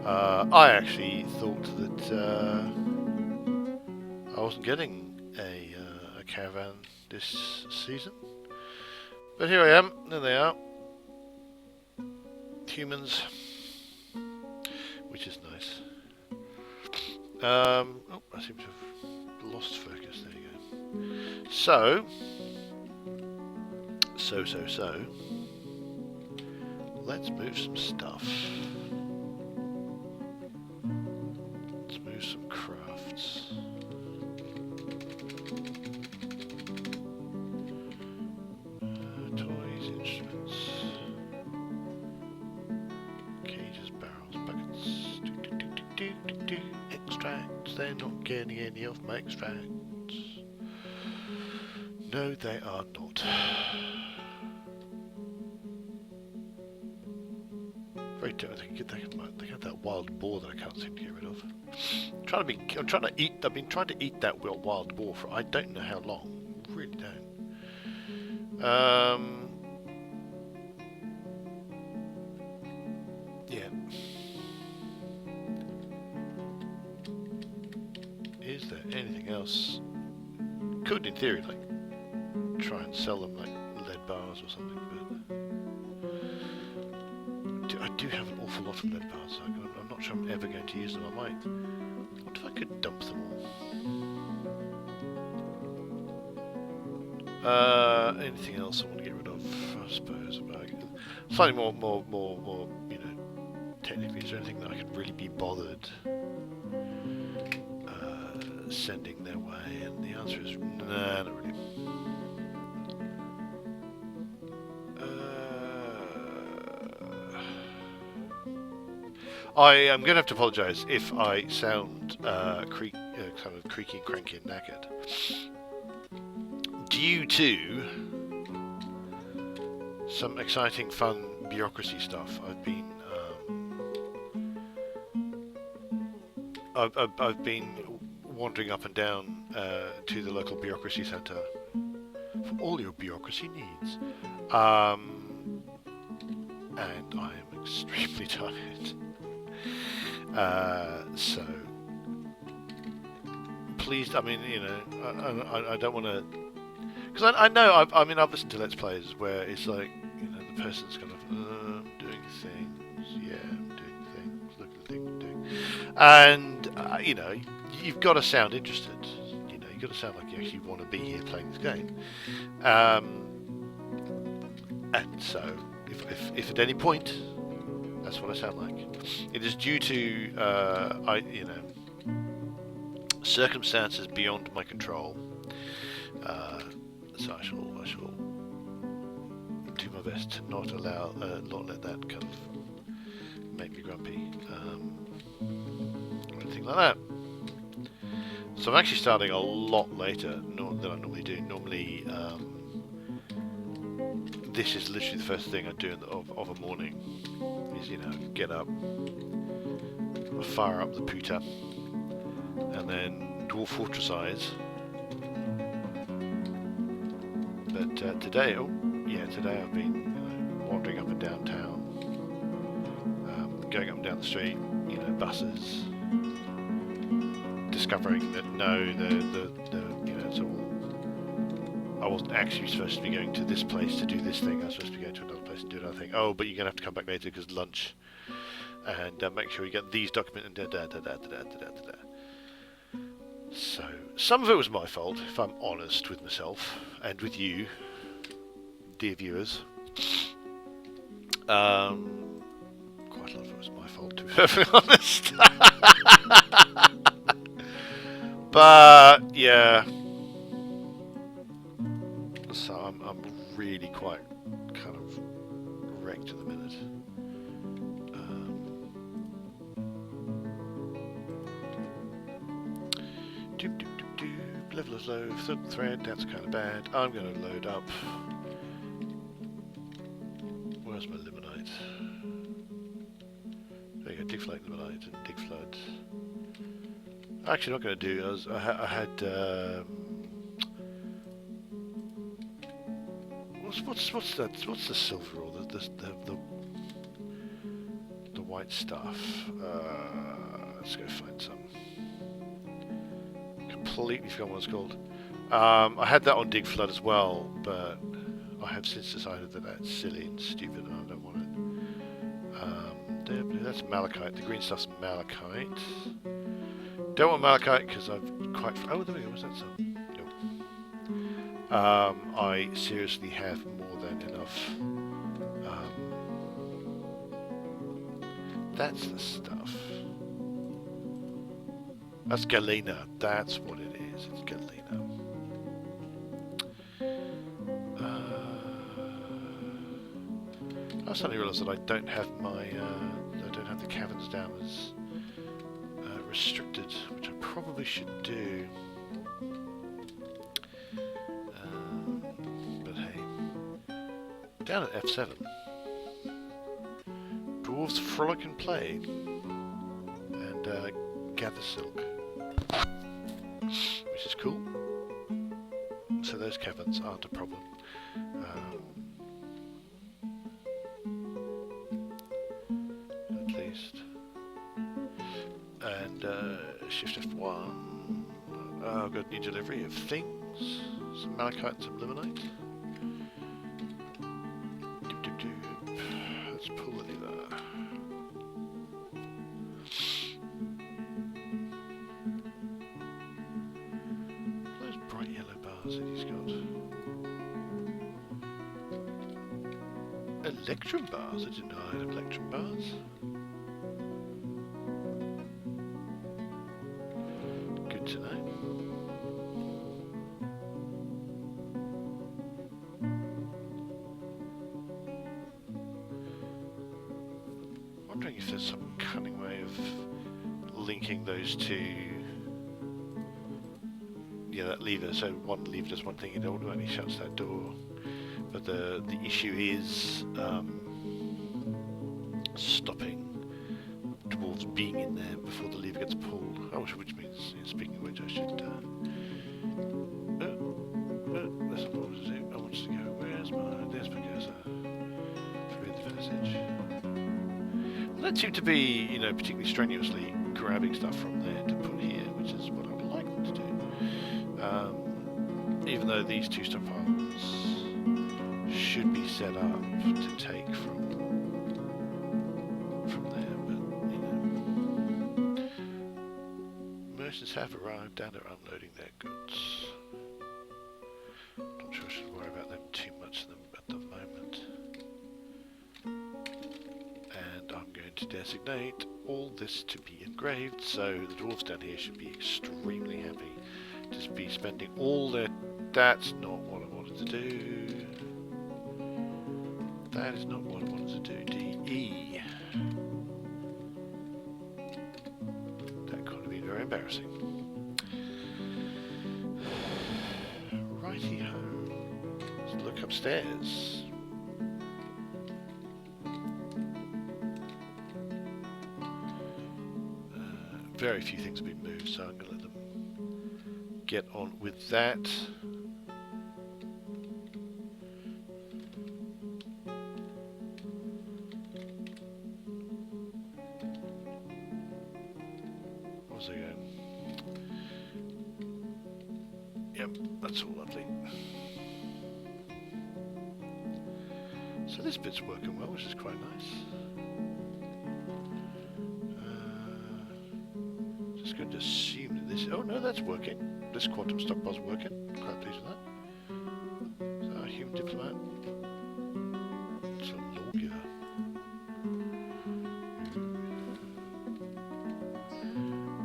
I actually thought that I wasn't getting a caravan this season, but here I am. There they are, humans, which is nice. Oh, I seem to have lost focus. There you go. So. Let's move some stuff. Let's move some crafts. Toys, instruments, cages, barrels, buckets. Extracts. They're not getting any of my extracts. No, they are not. Very tempting. They get that wild boar that I can't seem to get rid of. I'm trying to eat. I've been trying to eat that wild boar for I don't know how long. Really don't. Yeah. Is there anything else? Could, in theory, like try and sell them like lead bars or something, but I do have an awful lot of lead bars, so I'm not sure I'm ever going to use them. I might. What if I could dump them all? Anything else I want to get rid of? I suppose. Slightly more, you know, technically, is there anything that I could really be bothered sending their way? And the answer is nah, not really. I am going to have to apologise if I sound kind of creaky and cranky and knackered. Due to some exciting, fun bureaucracy stuff, I've been wandering up and down to the local bureaucracy centre for all your bureaucracy needs, and I am extremely tired. So please, I mean, you know, I don't want to, because I know I've listened to Let's Plays where it's like, you know, the person's kind of doing things, yeah, I'm doing things, look at the thing I'm doing, and you know, you've got to sound interested, you know, you've got to sound like you actually want to be here playing this game, and so if at any point that's what I sound like, it is due to circumstances beyond my control. So I shall do my best to not let that kind of make me grumpy or anything like that. So I'm actually starting a lot later than I normally do. Normally, this is literally the first thing I do of a morning. Is, you know, get up, fire up the pooter, and then dwarf fortressize. But today I've been wandering up and down town, going up and down the street, you know, buses, discovering that you know, it's all. I wasn't actually supposed to be going to this place to do this thing. I was supposed to be going to another place and do another thing. Oh, but you're gonna have to come back later because lunch, and make sure you get these documents and da. So some of it was my fault, if I'm honest with myself and with you, dear viewers. Quite a lot of it was my fault, to be perfectly honest. But yeah. So I'm really quite kind of wrecked at the minute. Level is low, third thread, that's kind of bad. I'm going to load up. Where's my limonite? There you go, dig flood limonite and dig flood. Actually, not going to do. I had. What's that? What's the silver or the white malachite stuff. Let's go find some. Completely forgot what it's called. I had that on Dig Flood as well, but I have since decided that that's silly and stupid and I don't want it. That's malachite. The green stuff's malachite. Don't want malachite because I've quite... Oh, there we go. Was that some? Nope. I seriously have more than enough. That's the stuff. That's galena. That's what it is. It's galena. I suddenly realised that I don't have my, I don't have the caverns down as restricted, which I probably should do. But hey, down at F7, dwarves frolic and play, and gather silk, which is cool. So those caverns aren't a problem. And shift F1. I've got new delivery of things. Some malachite and some limonite. Doop, doop, doop. Let's pull the lever. Those bright yellow bars that he's got. Electrum bars? I didn't know I had electrum bars. To know. Wondering if there's some cunning way of linking those two. Yeah, that lever. So one lever does one thing, it automatically shuts that door. But the issue is stopping dwarves being in there before the lever gets pulled. Oh, which means, speaking of which, I should. That's not what I want to do. I want to go. Where's my? There's my cursor. Forbid the passage. Well, that seemed to be, you know, particularly strenuously grabbing stuff from there to put here, which is what I would like them to do. Even though these two stockpiles should be set up to take from there, but you know, merchants have arrived and are unloading their goods. Not sure I should worry about them too much at the moment. And I'm going to designate all this to be engraved, so the dwarves down here should be extremely happy to be spending all their... That's not what I wanted to do. That is not what I wanted to do. D-E. That could have been very embarrassing. Righty-ho. Let's look upstairs. Very few things have been moved, so I'm going to let them get on with that. What's it going? Yep, that's all lovely. So this bit's working well, which is quite nice. Just going to assume that this... Oh no, that's working. This quantum stockpile's working. Quite pleased with that. So our human diplomat. It's a lawgiver.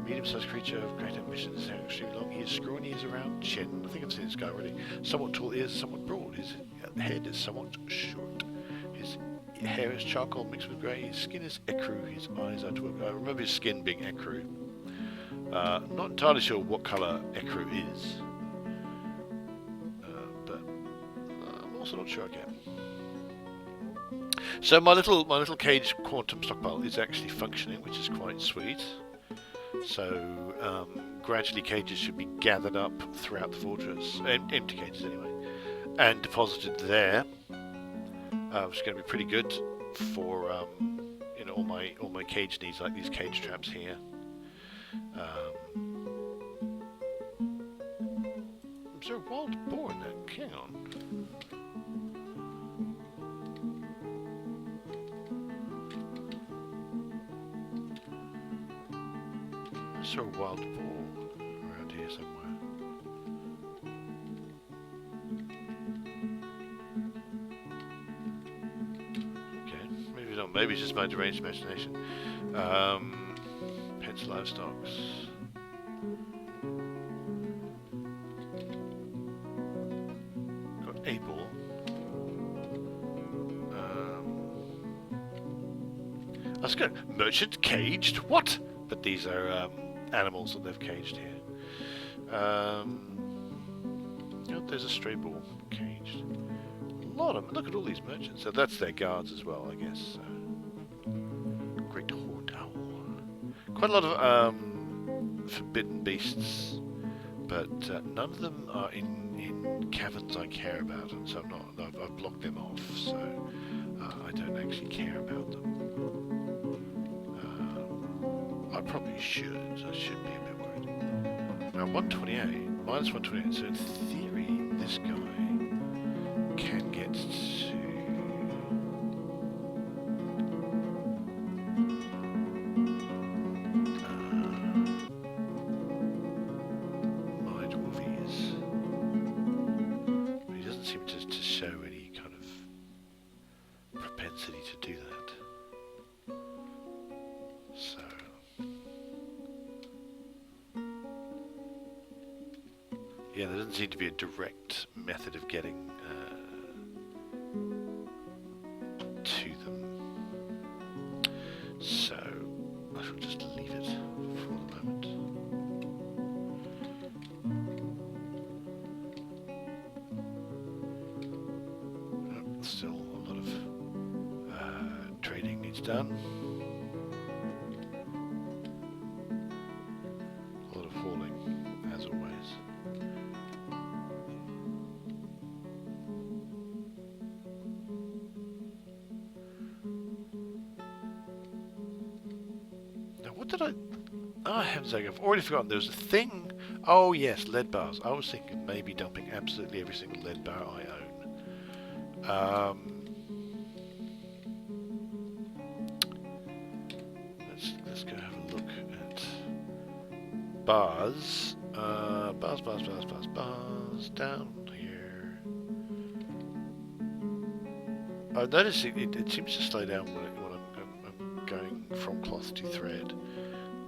Medium-sized creature of great ambition. His hair extremely long. He is scrawny. He is around chin. I think I've seen this guy already. Somewhat tall ears, somewhat broad. His head is somewhat short. His hair is charcoal mixed with grey. His skin is ecru. His eyes are I remember his skin being ecru. Not entirely sure what colour ecru is, but I'm also not sure I can. So my little cage quantum stockpile is actually functioning, which is quite sweet. So gradually cages should be gathered up throughout the fortress, empty cages anyway, and deposited there, which is going to be pretty good for all my cage needs, like these cage traps here. Is there a wild boar in that? Hang on. I saw a wild boar around here somewhere. Okay, maybe not. Maybe it's just my deranged imagination. Pets, livestock. Got a boar. That's good. Merchant caged? What? But these are animals that they've caged here. Oh, there's a stray bull caged. A lot of them. Look at all these merchants. So that's their guards as well, I guess. Great horned owl. Quite a lot of forbidden beasts, but none of them are in caverns I care about, and so I've blocked them off. So I don't actually care about them. I probably should. I should be a bit worried. Now 128, minus 128. So in theory, this guy can get to my dwarvies. But he doesn't seem to show any kind of propensity to do that. So. Yeah, there doesn't seem to be a direct method of getting to them. So, I shall just leave it for the moment. Still a lot of trading needs done. A lot of hauling, as always. What did I... Oh, heaven's sake, I've already forgotten. There was a thing... Oh, yes, lead bars. I was thinking maybe dumping absolutely every single lead bar I own. Let's go have a look at... Bars. Bars. Down here. I've noticed it seems to slow down when I'm going from cloth to thread.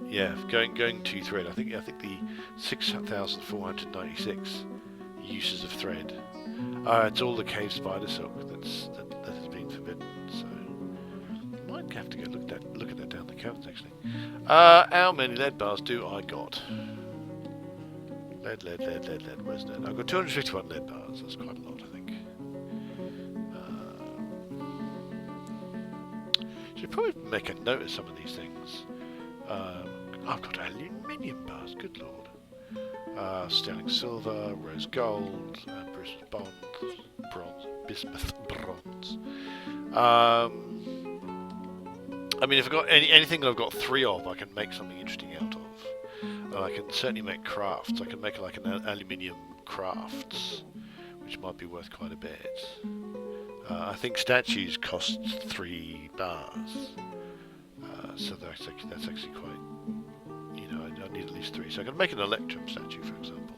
Yeah, going to thread. I think the 6,496 uses of thread. It's all the cave spider silk that has been forbidden. So I might have to go look at that down the caverns actually. How many lead bars do I got? Lead. Where's that? I've got 251 lead bars. That's quite a lot, I think. Should probably make a note of some of these things. I've got aluminium bars, good lord. Sterling silver, rose gold, bismuth bronze. I mean, if I've got anything that I've got 3 of, I can make something interesting out of. I can certainly make crafts. I can make like an aluminium crafts, which might be worth quite a bit. I think statues cost 3 bars, so that's actually quite. You know, I need at least 3. So I can make an electrum statue, for example,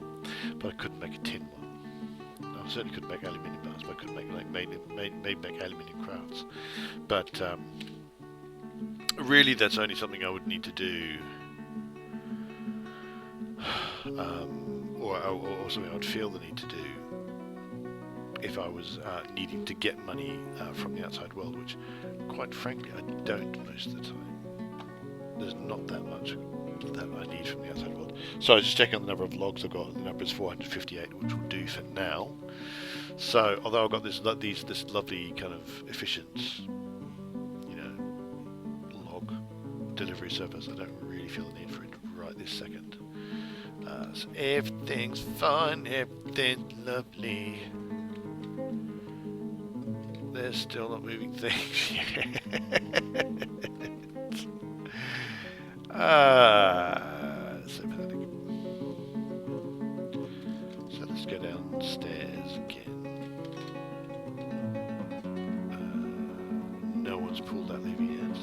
but I couldn't make a tin one. I certainly couldn't make aluminium bars, but I could make like make aluminium crafts. But really, that's only something I would need to do. Or something I would feel the need to do if I was needing to get money from the outside world, which, quite frankly, I don't most of the time. There's not that much that I need from the outside world. So I was just checking on the number of logs I've got. The number is 458, which will do for now. So, although I've got this lovely kind of efficient, log delivery service, I don't really feel the need for it right this second. So everything's fine, everything's lovely. They're still not moving things. So pathetic. So let's go downstairs again. No one's pulled that lever yet.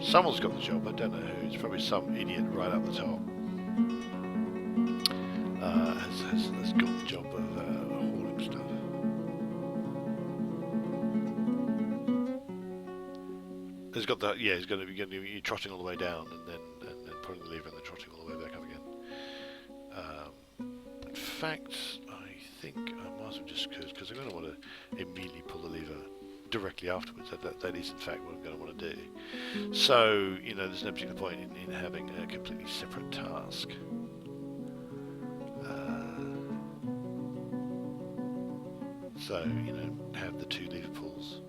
Someone's got the job, I don't know who. It's probably some idiot right up the top. Has got the job of hauling stuff. He's got the he's going to be trotting all the way down and then pulling the lever and then trotting all the way back up again. In fact, I think I might as well just because I'm going to want to immediately pull the lever directly afterwards. That is in fact what I'm going to want to do. So there's no particular point in having a completely separate task. So have the two lever pulls.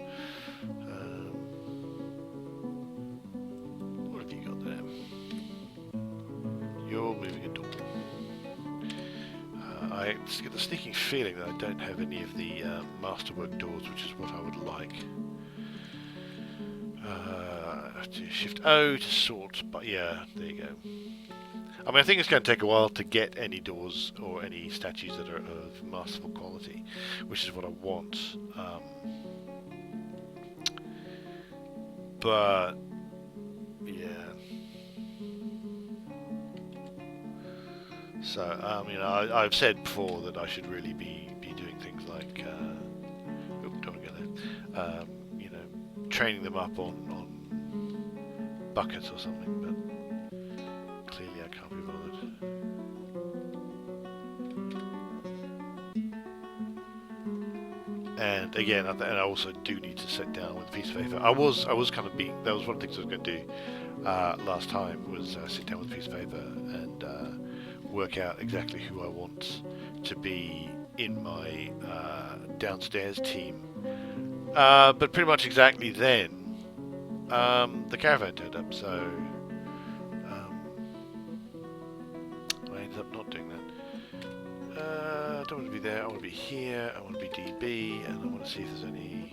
What have you got there? You're moving a door. I get the sneaking feeling that I don't have any of the masterwork doors, which is what I would like. To shift O to sort, but yeah, there you go. I mean, I think it's going to take a while to get any doors or any statues that are of masterful quality, which is what I want. But yeah. So I've said before that I should really be doing things like don't want to go there. Training them up on buckets or something, but clearly I can't be bothered. And again, I also do need to sit down with a piece of paper. I was kind of being, that was one of the things I was going to do last time, was sit down with a piece of paper and work out exactly who I want to be in my downstairs team. But pretty much exactly then, the caravan turned up, so I ended up not doing that. I don't want to be there, I want to be here, I want to be DB, and I want to see if there's any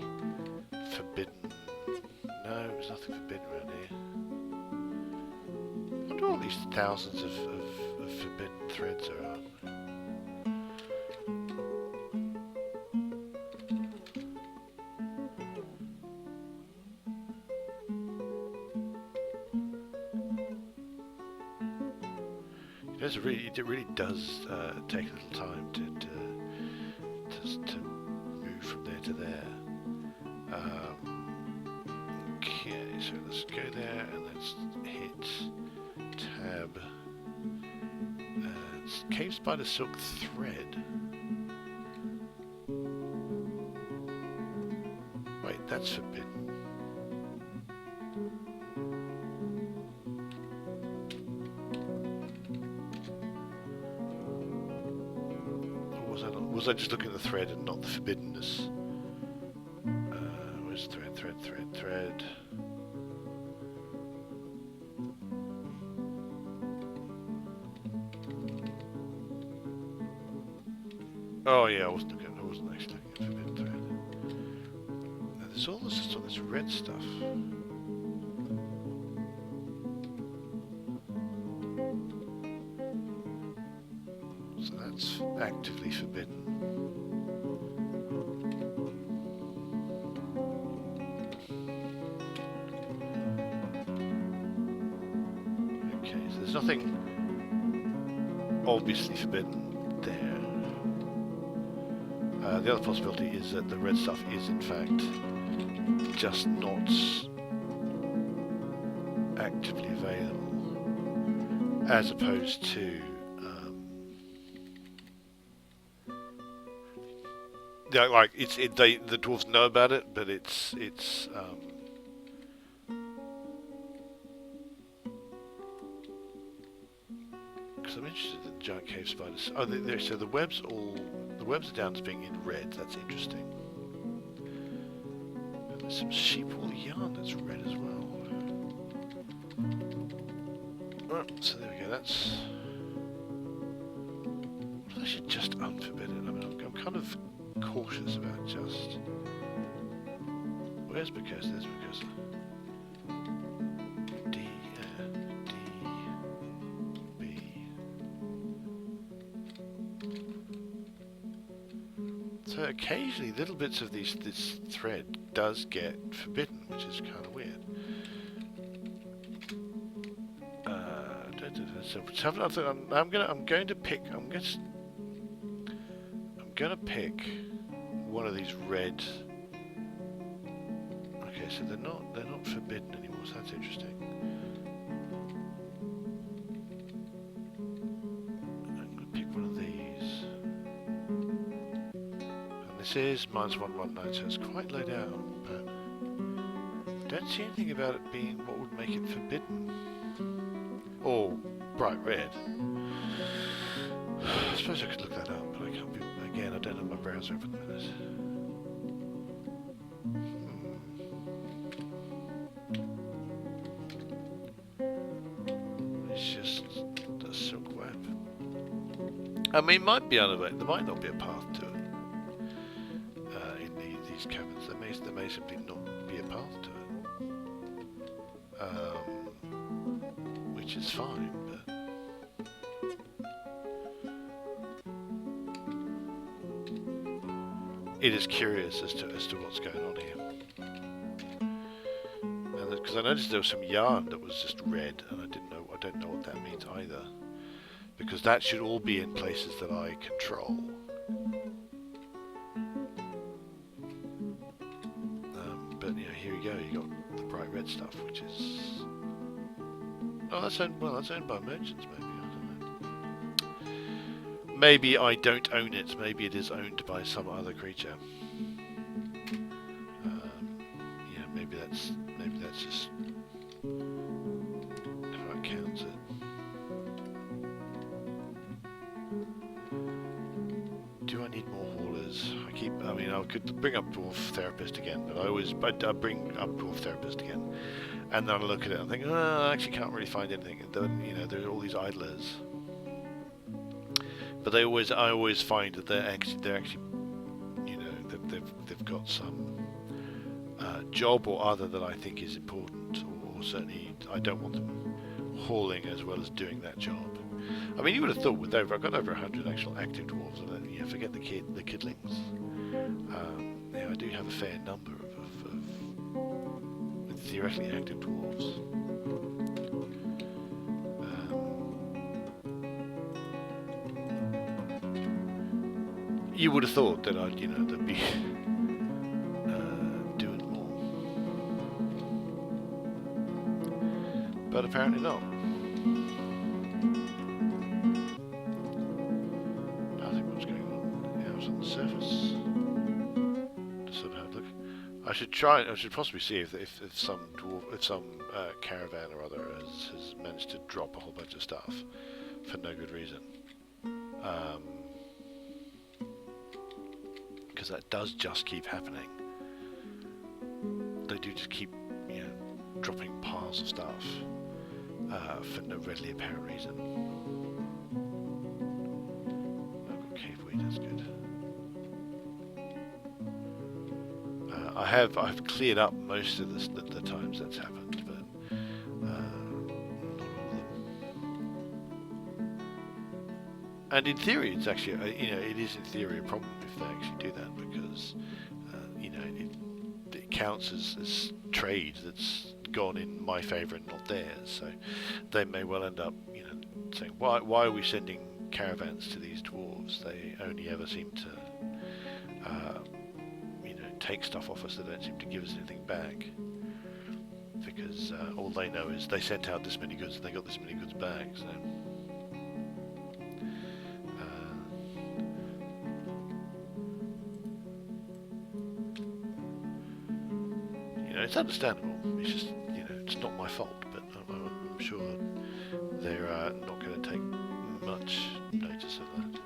forbidden... No, there's nothing forbidden around here. I wonder all these thousands of forbidden threads are on. It really does take a little time to move from there to there. Okay, so let's go there and let's hit tab. It's Cave Spider Silk Thread. Wait, that's forbidden. Was I just looking at the thread and not the forbiddenness? Where's thread? Oh yeah, I wasn't actually looking at forbidden thread. Now, there's all this red stuff. So that's actively forbidden. Okay, so there's nothing obviously forbidden there. The other possibility is that the red stuff is in fact just not actively available, as opposed to like the dwarves know about it, but it's because I'm interested in giant cave spiders. Oh, so the webs are down as being in red. That's interesting. And there's some sheep wool yarn that's red as well. Right, so there we go. That's actually just unforbidden. I mean, I'm kind of cautious about just. Where's Bokassa? There's Bokassa. So occasionally little bits of this thread does get forbidden, which is kind of weird. So I'm going to pick one of these red. Okay, so they're not forbidden anymore, so that's interesting. I'm going to pick one of these. And this is -119, so it's quite low down, but don't see anything about it being what would make it forbidden. Or bright red. I suppose I could look that up, but I can't be. Again, I don't have my browser open at the minute. It's just a silk web. I mean, it might be unavailable. There might not be a path to it in these caverns. There may simply not be a path to it, which is fine. It is curious as to what's going on here, and because I noticed there was some yarn that was just red, and I don't know what that means either, because that should all be in places that I control. But here you go. You got the bright red stuff, which is that's owned by merchants, maybe. Maybe I don't own it. Maybe it is owned by some other creature. Maybe that's just how it counts it. Do I need more haulers? I could bring up Dwarf Therapist again, but I bring up Dwarf Therapist again, and then I look at it and think, I actually can't really find anything. And then there are all these idlers. But I always find that they're actually they've got some job or other that I think is important, or certainly I don't want them hauling as well as doing that job. I mean, you would have thought I've got over 100 actual active dwarves, and then forget the kidlings. I do have a fair number of theoretically active dwarves. You would have thought that I'd, they'd be doing more, but apparently not. Nothing much going on out on the surface. Just sort of have a look. I should possibly see if some caravan or other has managed to drop a whole bunch of stuff for no good reason. Because that does just keep happening. They do just keep, dropping piles of stuff for no readily apparent reason. I've got cave wheat, that's good. I've cleared up most of the times that's happened, but not all of them. And in theory, it's actually, it is in theory a problem if they actually do that, because it counts as trade that's gone in my favour and not theirs. So they may well end up, saying, why are we sending caravans to these dwarves? They only ever seem to, take stuff off us. They don't seem to give us anything back, because all they know is they sent out this many goods and they got this many goods back. So. It's understandable. It's just, it's not my fault, but I'm sure they're not going to take much notice of that.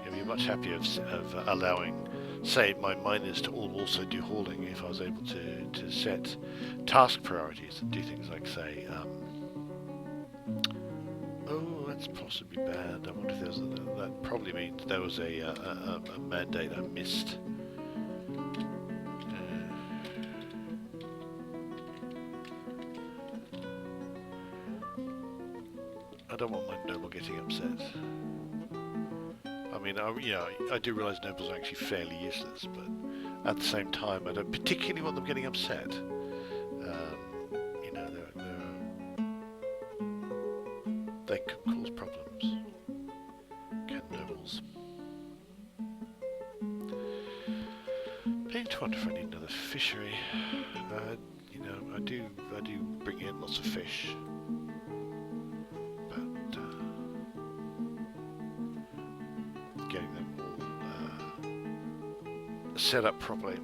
I'd be much happier of allowing, say, my miners to all also do hauling if I was able to set task priorities and do things like, say, that's possibly bad. I wonder if there's that probably means there was a mandate I missed. I don't want my noble getting upset. mean, I do realise nobles are actually fairly useless, but at the same time, I don't particularly want them getting upset. You know, they could cause problems. Can nobles? Beginning to wonder if I need another fishery. You know, I do bring in lots of fish, but getting them all set up properly.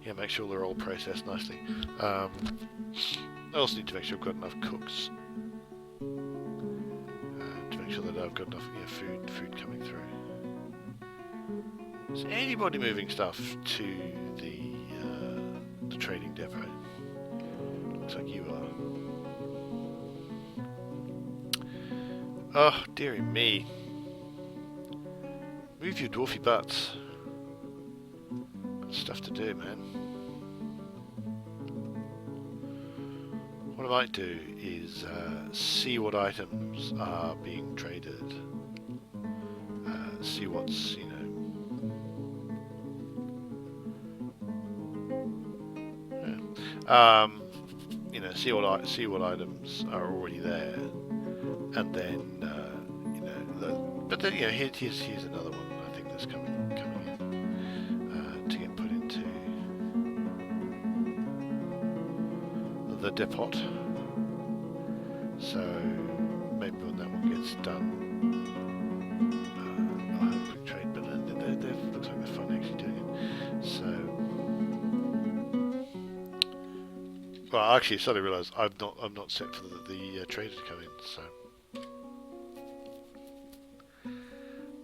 Yeah, make sure they're all processed nicely. I also need to make sure I've got enough cooks to make sure that I've got enough food coming through. Is anybody moving stuff to the trading depot? Looks like you are. Oh, dearie me. Move your dwarfy butts. Got stuff to do, man. What I might do is see what items are being traded. See what's, you know, you know, see what items are already there, and then you know, but then, you know, here's another one I think that's coming in to get put into the depot. So maybe when that one gets done, I'll have a quick trade. But they looks like they're fun actually doing it. So. Well, actually, I suddenly realised I'm not set for the trader to come in, so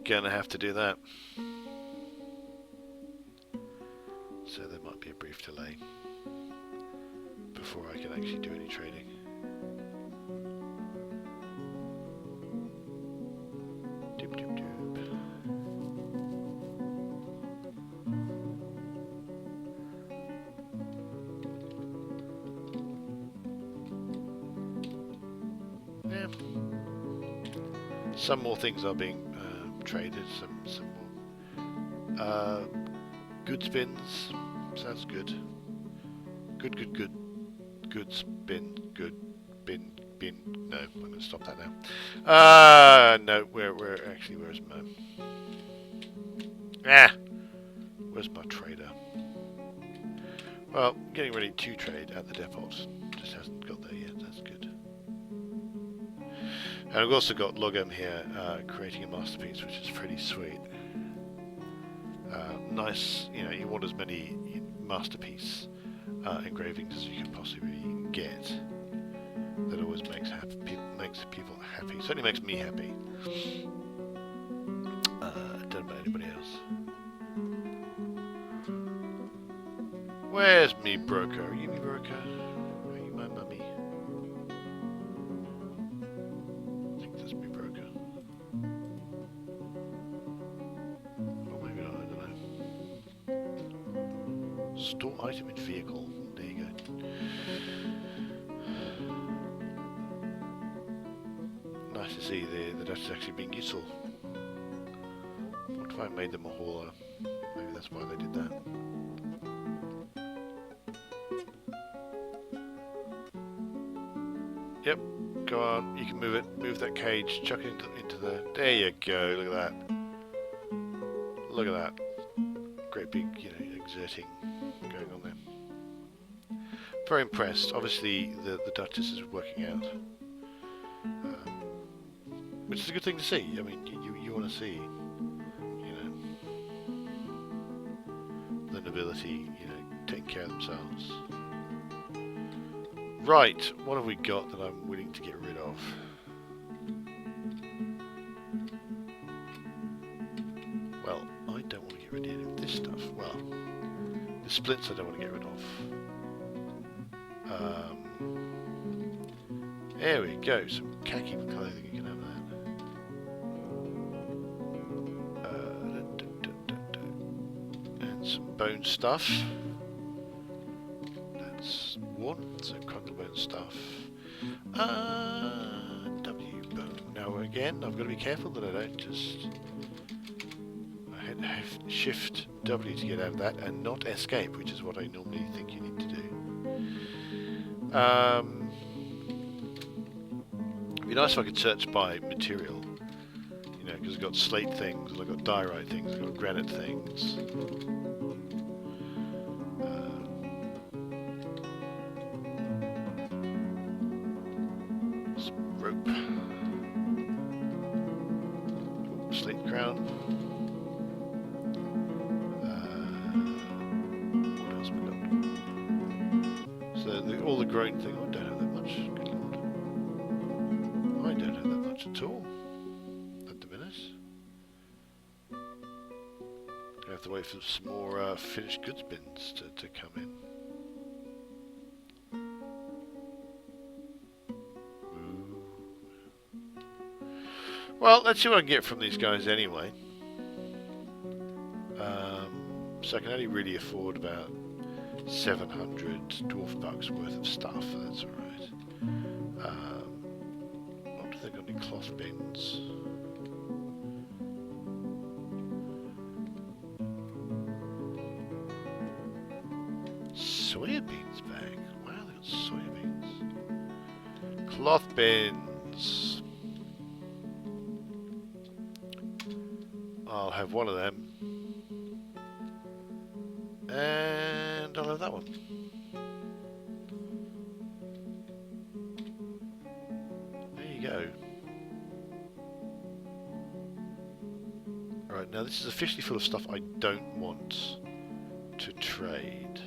gonna have to do that. So there might be a brief delay before I can actually do any trading. Doop doop doop. Some more things are being traded. Some more goods bins. Sounds good. Goods bin. Good bin. No, I'm going to stop that now. No. Where's my? Where's my trader? Well, getting ready to trade at the depot. Just hasn't got there yet. That's good. And I've also got Logam here creating a masterpiece, which is pretty sweet. Nice, you know, you want as many masterpiece engravings as you can possibly get. That always makes people happy. Certainly makes me happy. Don't know about anybody else. Where's me broker? Are you me broker? Are you my mummy? Store item in vehicle. There you go. Nice to see the Dutch is actually being useful. What if I made them a hauler? Maybe that's why they did that. Yep, go on. You can move it. Move that cage. Chuck it into the. There you go. Look at that. Look at that. Great big, you know, exerting going on there. Very impressed. Obviously, the Duchess is working out, which is a good thing to see. I mean, you want to see, you know, the nobility, you know, taking care of themselves. Right, what have we got that I'm willing to get rid of? Well, I don't want to get rid of any of this stuff. Well, the splits I don't want to get rid of. There we go, some khaki clothing, you can have that. And some bone stuff. That's one, so crunklebone stuff. W bone. Now, again, I've got to be careful that I don't just... I hit Shift W to get out of that, and not escape, which is what I normally think you need to do. It'd be nice if I could search by material. You know, because I've got slate things, and I've got diorite things, I've got granite things. Some rope. Ooh, slate crown. What else have we got? So all the growing thing. Oh, I don't have that much. Good lord. I don't have that much at all. At the minute. I have to wait for some more finished goods bins to come in. Ooh. Well, let's see what I can get from these guys anyway. So I can only really afford about 700 dwarf bucks worth of stuff. That's alright. I wonder if they've got any cloth bins. Soybeans bag. Wow, they've got soybeans. Cloth bins. I'll have one of them. And I'll have that one. There you go. Alright, now this is officially full of stuff I don't want to trade.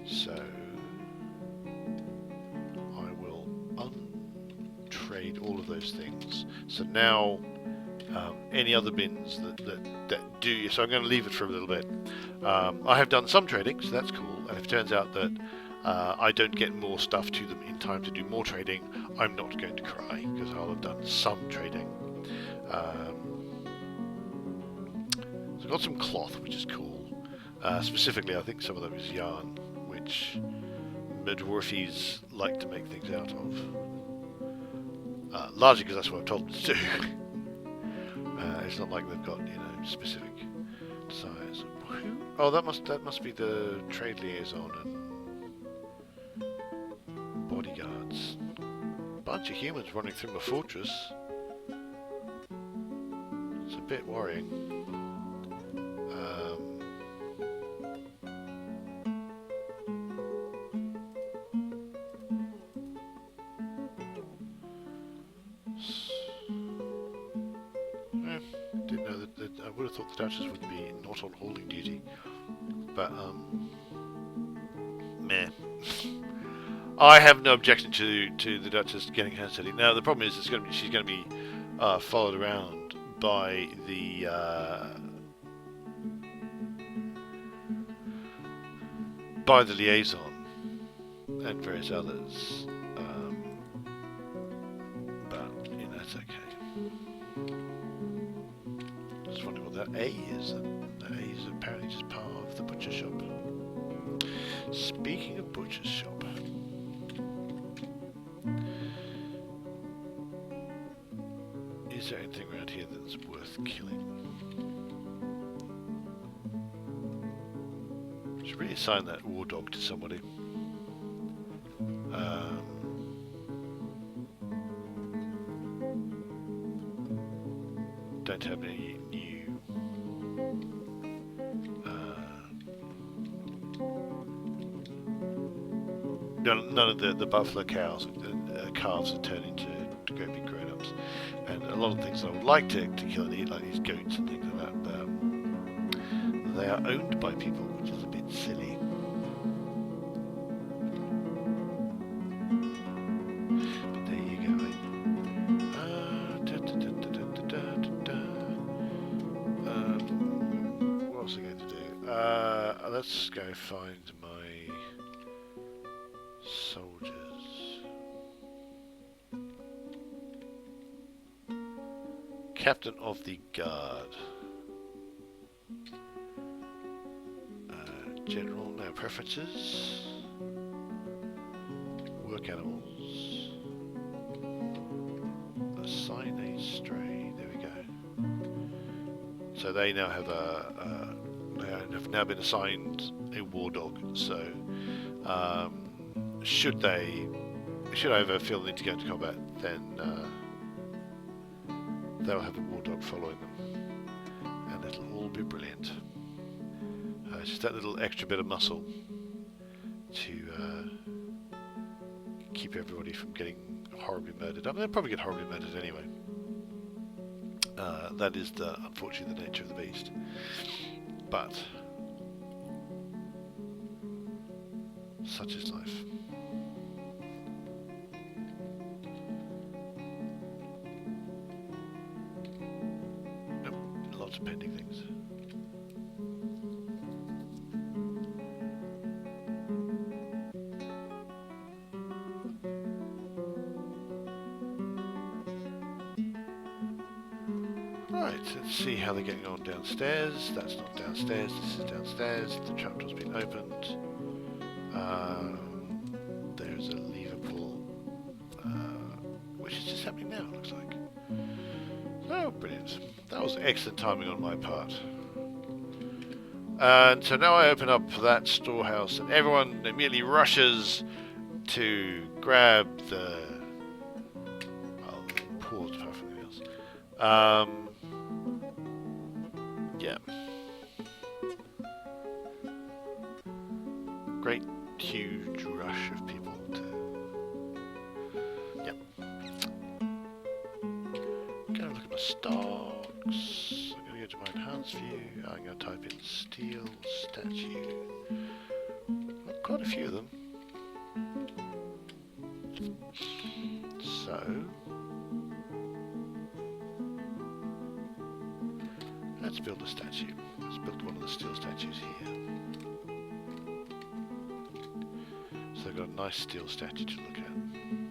So I will untrade all of those things. So now any other bins that do, so I'm going to leave it for a little bit. I have done some trading, so that's cool, and if it turns out that I don't get more stuff to them in time to do more trading, I'm not going to cry, because I'll have done some trading. So I've got some cloth, which is cool. Specifically, I think some of them is yarn, which midwarfies like to make things out of. Largely because that's what I've told them to do. It's not like they've got, you know, specific desires. Oh, that must be the trade liaison and bodyguards. Bunch of humans running through my fortress. It's a bit worrying. Didn't know that I would have thought the Duchess would be not on hauling duty, but meh. I have no objection to the Duchess getting her city. Now the problem is she's going to be followed around by the liaison and various others, but you know it's okay. Just wondering what that A is. That A is apparently just part of the butcher shop. Speaking of butcher's shop, is there anything around here that's worth killing? Should really assign that war dog to somebody. Don't have any new none of the buffalo cows calves are turned into great big grown-ups, and a lot of things I would like to kill and eat, like these goats and things like that, but they are owned by people, which is a bit silly. But there you go. What else am I going to do? Let's go find my soldiers. Captain of the Guard. General, no preferences. Work animals. So they now have they have now been assigned a war dog. So should I ever feel the need to go into combat, then they'll have a war dog following them, and it'll all be brilliant. It's just that little extra bit of muscle to keep everybody from getting horribly murdered. I mean, they'll probably get horribly murdered anyway. That is unfortunately the nature of the beast. But such is life. Nope, lots of pending things. Right, let's see how they're getting on downstairs. That's not downstairs, this is downstairs. The trapdoor's been opened. There's a lever pull, which is just happening now, it looks like. Oh, brilliant. That was excellent timing on my part. And so now I open up that storehouse and everyone immediately rushes to grab the... I'll pause for something else. Yeah. Great, huge rush of people to... Yep. Go look at my stocks. I'm going to go to my enhanced view. I'm going to type in steel statue. Got quite a few of them. So... let's build a statue. Let's build one of the steel statues here. So I've got a nice steel statue to look at. I'm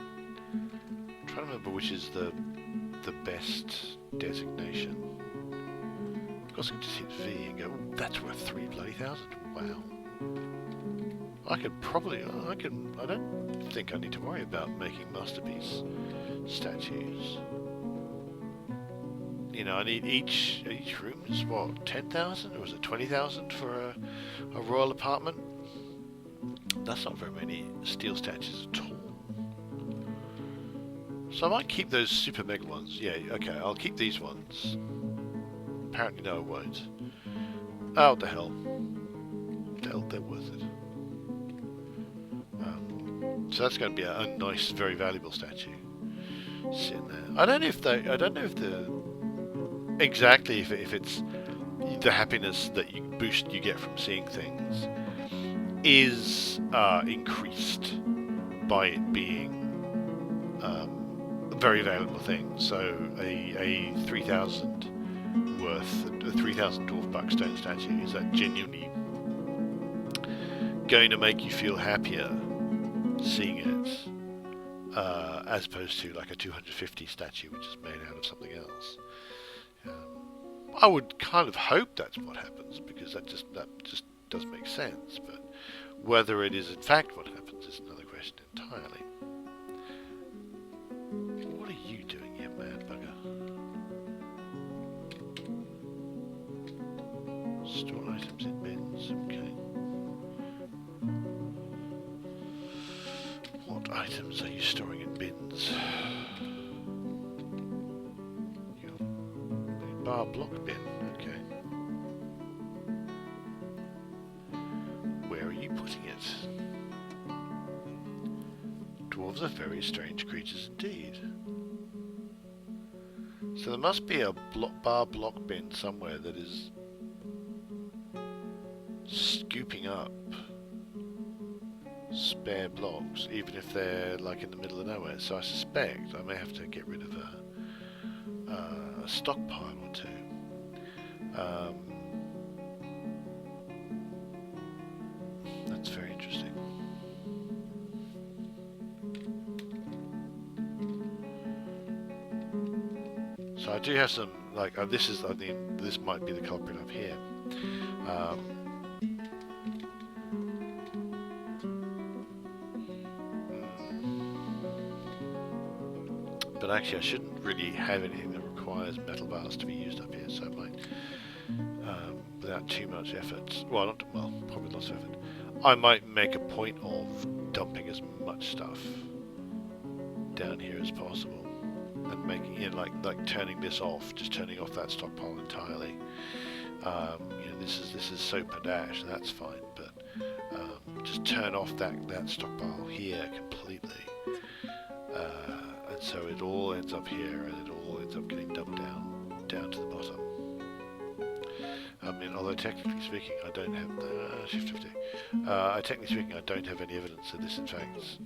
trying to remember which is the best designation. Of course I can just hit V and go, oh, that's worth 3,000. Wow. I don't think I need to worry about making masterpiece statues. You know, I need each room is what, 10,000 or is it 20,000 for a royal apartment? That's not very many steel statues at all. So I might keep those super mega ones. Yeah, okay, I'll keep these ones. Apparently no, I won't. Oh, what the hell. They're worth it. So that's going to be a nice, very valuable statue sitting there. I don't know if exactly if it's the happiness that you get from seeing things is increased by it being a very valuable thing. So a 3,000 worth, a 3,000 dwarf buckstone statue, is that genuinely going to make you feel happier seeing it as opposed to like a 250 statue which is made out of something else? I would kind of hope that's what happens, because that just does make sense, but whether it is in fact what happens is another question entirely. What are you doing here, mad bugger? Store items in bins, okay. What items are you storing in bins? Bar block bin, okay. Where are you putting it? Dwarves are very strange creatures indeed. So there must be a bar block bin somewhere that is scooping up spare blocks, even if they're like in the middle of nowhere. So I suspect I may have to get rid of a stockpile or two. That's very interesting. So I do have some, like, this is, I think this might be the culprit up here. But actually I shouldn't really have anything that requires metal bars to be used up here, so I might without too much effort. Well, probably lots of effort. I might make a point of dumping as much stuff down here as possible, and making it like turning this off, just turning off that stockpile entirely. This is soap and ash, that's fine, but just turn off that stockpile here completely, and so it all ends up here, and it all ends up getting dumped down to the bottom. I mean, although technically speaking, I don't have shift 50. Technically speaking, I don't have any evidence that this, in fact,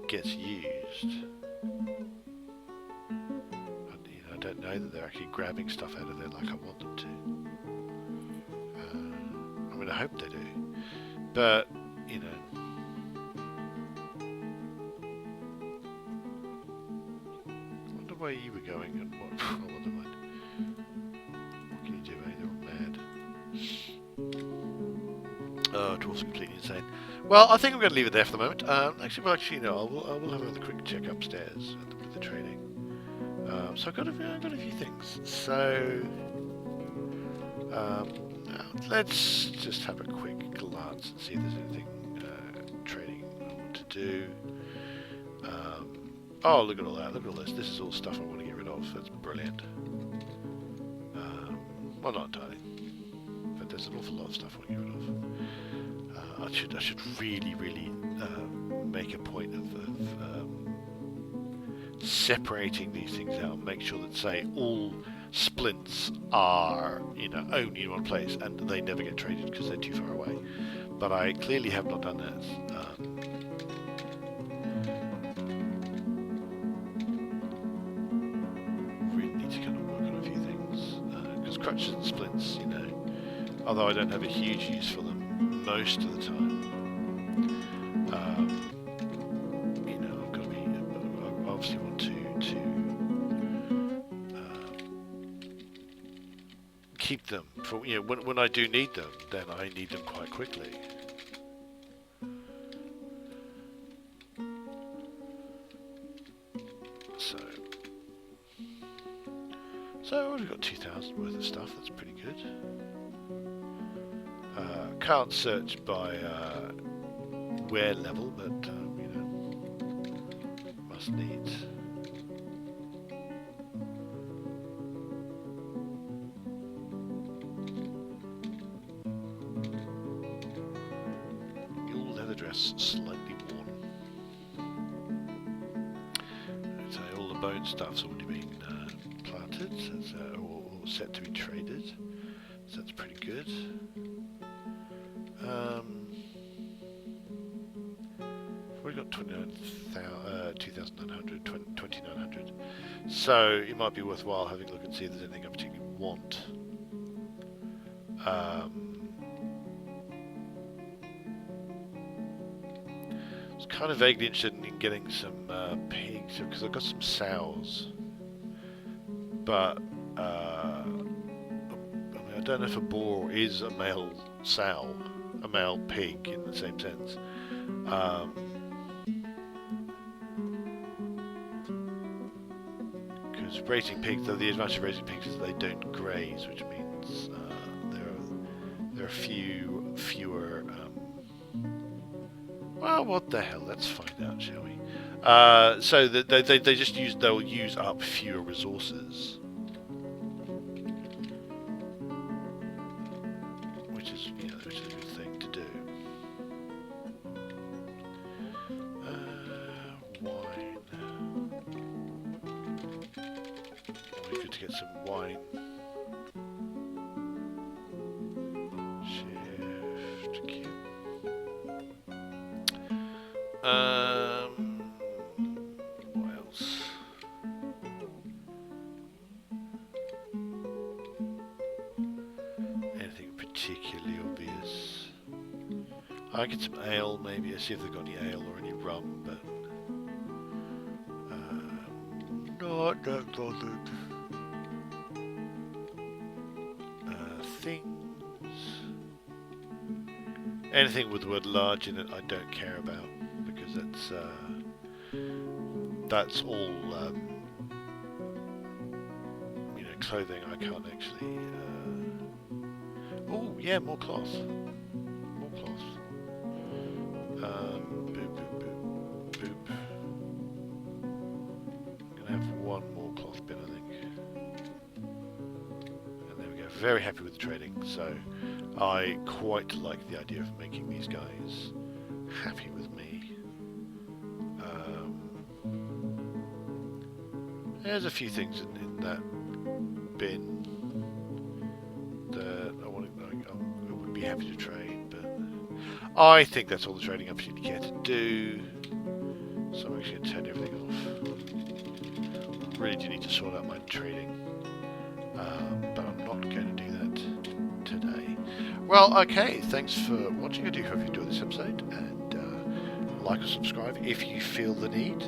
gets used. I don't know that they're actually grabbing stuff out of there like I want them to. I mean, I hope they do, but I wonder where you were going and what. Oh, never mind. What can you do? They're all mad. Oh, dwarf's completely insane. Well, I think I'm going to leave it there for the moment. Actually, I will have another quick check upstairs with the trading. So I've got a few things. So let's just have a quick glance and see if there's anything trading I want to do. Oh, look at all that! Look at all this. This is all stuff I want to get rid of. That's brilliant. Well, not entirely, but there's an awful lot of stuff I want to get rid of. I should really make a point of separating these things out and make sure that, say, all splints are only in one place and they never get traded because they're too far away. But I clearly have not done that. Really need to kind of work on a few things because crutches and splints, although I don't have a huge use for them most of the time. I've got to be. I obviously want to keep them for when I do need them. Then I need them quite quickly. So I've already got 2,000 worth of stuff. That's pretty good. Can't search by wear level, but must needs. Your leather dress slightly worn. So all the bone stuff's already been planted, so it's all set to be traded. So that's pretty good. We've got 2,900, 2,900. So it might be worthwhile having a look and see if there's anything I particularly want. I was kind of vaguely interested in getting some pigs because I've got some sows, but I don't know if a boar is a male sow, a male pig in the same sense. Because raising pigs, the advantage of raising pigs is they don't graze, which means there are fewer. Well, what the hell? Let's find out, shall we? So they'll use up fewer resources. Which is a good thing to do. Wine. It'd be good to get some wine. Shift Q. What else? Anything particularly obvious? I get some ale, maybe. I see if they've got any ale or any rum, but not that bothered. Things. Anything with the word large in it, I don't care about because that's all clothing I can't actually... Oh, yeah, more cloth. More cloth. Boop, boop, boop, boop. I'm going to have one more cloth bin, I think. And there we go. Very happy with the trading. So I quite like the idea of making these guys happy with me. There's a few things in that bin that I would be happy to trade, but I think that's all the trading I particularly care to do. So I'm actually going to turn everything off. Really do need to sort out my trading, but I'm not going to do that today. Well, okay, thanks for watching. I do hope you enjoyed this episode, and like or subscribe if you feel the need,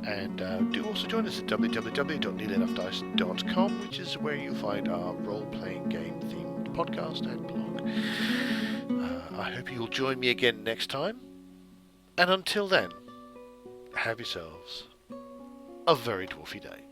and do also join us at www.nearlyenoughdiced.com, which is where you'll find our role-playing game themed podcast and blog. I hope you'll join me again next time, and until then, have yourselves a very dwarfy day.